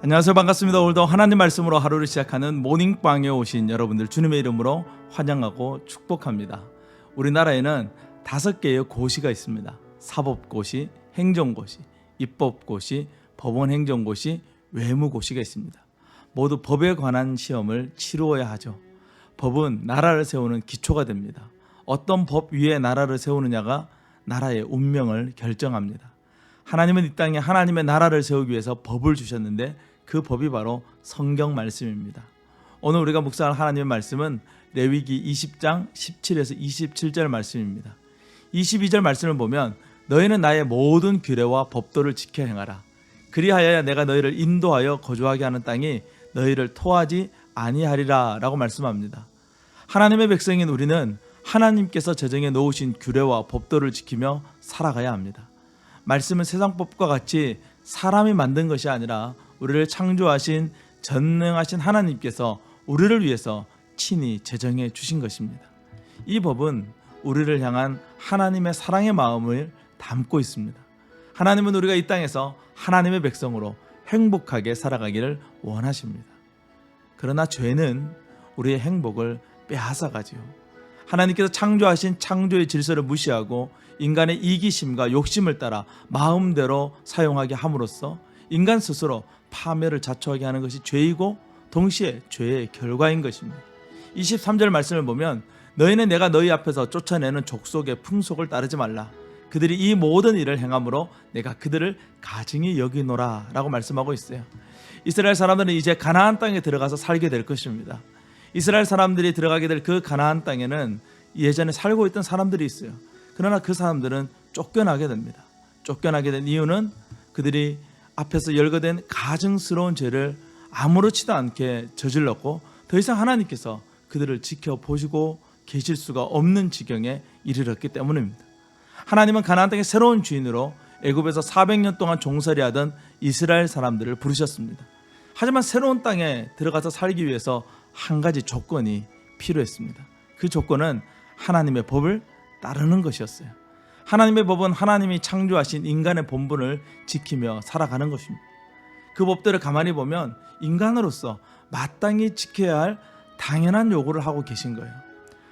안녕하세요. 반갑습니다. 오늘도 하나님 말씀으로 하루를 시작하는 모닝방에 오신 여러분들 주님의 이름으로 환영하고 축복합니다. 우리나라에는 5개의 고시가 있습니다. 사법고시, 행정고시, 입법고시, 법원행정고시, 외무고시가 있습니다. 모두 법에 관한 시험을 치루어야 하죠. 법은 나라를 세우는 기초가 됩니다. 어떤 법 위에 나라를 세우느냐가 나라의 운명을 결정합니다. 하나님은 이 땅에 하나님의 나라를 세우기 위해서 법을 주셨는데 그 법이 바로 성경 말씀입니다. 오늘 우리가 묵상할 하나님의 말씀은 레위기 20장 17에서 27절 말씀입니다. 22절 말씀을 보면 너희는 나의 모든 규례와 법도를 지켜 행하라. 그리하여야 내가 너희를 인도하여 거주하게 하는 땅이 너희를 토하지 아니하리라 라고 말씀합니다. 하나님의 백성인 우리는 하나님께서 제정해 놓으신 규례와 법도를 지키며 살아가야 합니다. 말씀은 세상 법과 같이 사람이 만든 것이 아니라 우리를 창조하신 전능하신 하나님께서 우리를 위해서 친히 제정해 주신 것입니다. 이 법은 우리를 향한 하나님의 사랑의 마음을 담고 있습니다. 하나님은 우리가 이 땅에서 하나님의 백성으로 행복하게 살아가기를 원하십니다. 그러나 죄는 우리의 행복을 빼앗아가지요. 하나님께서 창조하신 창조의 질서를 무시하고 인간의 이기심과 욕심을 따라 마음대로 사용하게 함으로써 인간 스스로 파멸을 자초하게 하는 것이 죄이고 동시에 죄의 결과인 것입니다. 23절 말씀을 보면 너희는 내가 너희 앞에서 쫓아내는 족속의 풍속을 따르지 말라. 그들이 이 모든 일을 행함으로 내가 그들을 가증히 여기노라 라고 말씀하고 있어요. 이스라엘 사람들은 이제 가나안 땅에 들어가서 살게 될 것입니다. 이스라엘 사람들이 들어가게 될 그 가나안 땅에는 예전에 살고 있던 사람들이 있어요. 그러나 그 사람들은 쫓겨나게 됩니다. 쫓겨나게 된 이유는 그들이 앞에서 열거된 가증스러운 죄를 아무렇지도 않게 저질렀고 더 이상 하나님께서 그들을 지켜보시고 계실 수가 없는 지경에 이르렀기 때문입니다. 하나님은 가나안 땅의 새로운 주인으로 애굽에서 400년 동안 종살이 하던 이스라엘 사람들을 부르셨습니다. 하지만 새로운 땅에 들어가서 살기 위해서 한 가지 조건이 필요했습니다. 그 조건은 하나님의 법을 따르는 것이었어요. 하나님의 법은 하나님이 창조하신 인간의 본분을 지키며 살아가는 것입니다. 그 법들을 가만히 보면 인간으로서 마땅히 지켜야 할 당연한 요구를 하고 계신 거예요.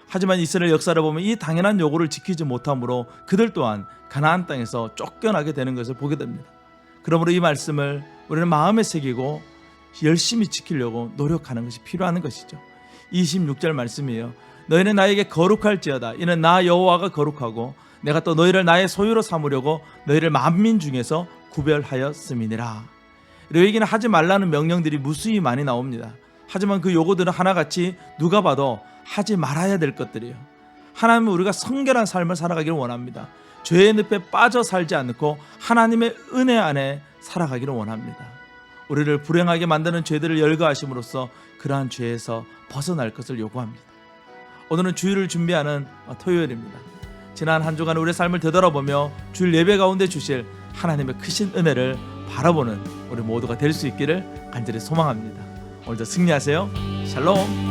하지만 이스라엘 역사를 보면 이 당연한 요구를 지키지 못함으로 그들 또한 가나안 땅에서 쫓겨나게 되는 것을 보게 됩니다. 그러므로 이 말씀을 우리는 마음에 새기고 열심히 지키려고 노력하는 것이 필요한 것이죠. 26절 말씀이에요. 너희는 나에게 거룩할지어다. 이는 나 여호와가 거룩하고 내가 또 너희를 나의 소유로 삼으려고 너희를 만민 중에서 구별하였음이니라. 레위기는 하지 말라는 명령들이 무수히 많이 나옵니다. 하지만 그 요구들은 하나같이 누가 봐도 하지 말아야 될 것들이에요. 하나님은 우리가 성결한 삶을 살아가기를 원합니다. 죄의 늪에 빠져 살지 않고 하나님의 은혜 안에 살아가기를 원합니다. 우리를 불행하게 만드는 죄들을 열거하심으로써 그러한 죄에서 벗어날 것을 요구합니다. 오늘은 주일을 준비하는 토요일입니다. 지난 한 주간 우리의 삶을 되돌아보며 주일 예배 가운데 주실 하나님의 크신 은혜를 바라보는 우리 모두가 될 수 있기를 간절히 소망합니다. 오늘도 승리하세요. 샬롬.